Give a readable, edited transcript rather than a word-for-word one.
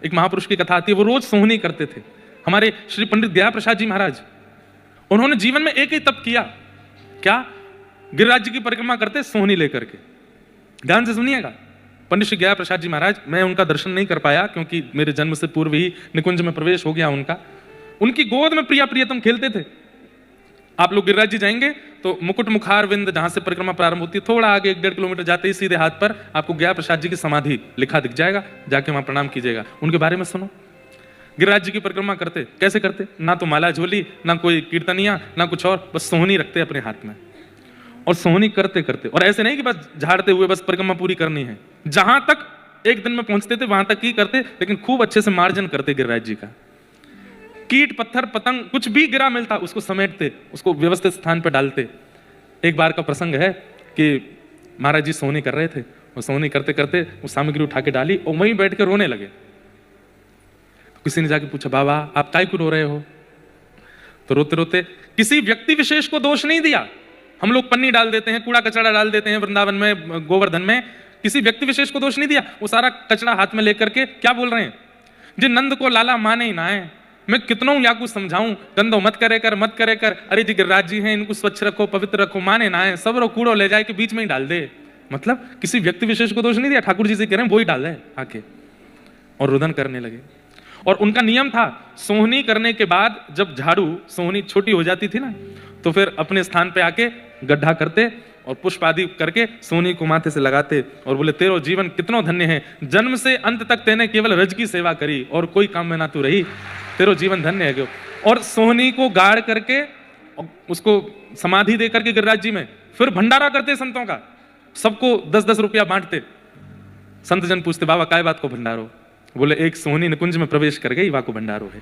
एक महापुरुष की कथा आती है, वो रोज सोहनी करते थे। हमारे श्री पंडित दया प्रसाद जी महाराज, उन्होंने जीवन में एक ही तप किया, क्या? गिरिराज जी की परिक्रमा करते सोहनी लेकर के। ध्यान से सुनिएगा। पंडित श्री दया प्रसाद जी महाराज, मैं उनका दर्शन नहीं कर पाया क्योंकि मेरे जन्म से पूर्व ही निकुंज में प्रवेश हो गया उनका। उनकी गोद में प्रिया प्रियतम खेलते थे। आप लोग गिरिराज जी जाएंगे तो मुकुट मुखार विंद, जहां से परिक्रमा प्रारंभ होती है, थोड़ा आगे 1-1.5 किलोमीटर जाते ही सीधे हाथ पर आपको दया प्रसाद जी की समाधि लिखा दिख जाएगा, जाके वहां प्रणाम कीजिएगा। उनके बारे में सुनो। गिरिराज जी की परिक्रमा करते, कैसे करते? ना तो माला झोली, ना कोई कीर्तनिया, ना कुछ और, बस सोहनी रखते अपने हाथ में और सोहनी करते करते। और ऐसे नहीं कि बस झाड़ते हुए बस परिक्रमा पूरी करनी है, जहां तक एक दिन में पहुंचते थे वहां तक ही करते, लेकिन खूब अच्छे से मार्जन करते गिरिराज जी का। कीट पत्थर पतंग कुछ भी गिरा मिलता उसको समेटते, उसको व्यवस्थित स्थान पर डालते। एक बार का प्रसंग है कि महाराज जी सोहनी कर रहे थे, वो सोहनी करते करते वो सामग्री उठा के डाली और वहीं बैठ के रोने लगे। किसी ने जाके पूछा, बाबा आप काहे को रो रहे हो? तो रोते रोते, किसी व्यक्ति विशेष को दोष नहीं दिया। हम लोग पन्नी डाल देते हैं, कूड़ा कचरा डाल देते हैं वृंदावन में, गोवर्धन में, किसी व्यक्ति विशेष को दोष नहीं दिया। वो सारा कचरा हाथ में लेकर के क्या बोल रहे हैं, जिन नंद को लाला माने ही ना है, मैं कितनों याकू समझाऊं, गंदो मत करे कर, मत करे कर, अरे जी गिरिराज जी हैं, इनको स्वच्छ रखो, पवित्र रखो, माने ना है, सब रो कूड़ो ले जाए के बीच में ही डाल दे। मतलब किसी व्यक्ति विशेष को दोष नहीं दिया, ठाकुर जी से कह रहे हैं वो ही डाल दे आके, और रुदन करने लगे। और उनका नियम था, सोहनी करने के बाद जब झाड़ू सोहनी छोटी हो जाती थी ना, तो फिर अपने स्थान पे आके गड्ढा करते और पुष्प आदि करके सोहनी को माथे से लगाते और बोले, तेरो जीवन कितनो धन्य है, जन्म से अंत तक तेने केवल रज की सेवा करी और कोई काम में ना तू रही, तेरो जीवन धन्य है। और सोहनी को गाड़ करके उसको समाधि दे करके गिरिराज जी में फिर भंडारा करते संतों का, सबको 10-10 रुपया बांटते। संत जन पूछते, बाबा काय बात को भंडारो? बोले, एक सोहनी निकुंज में प्रवेश कर गई, वाको भंडारो है।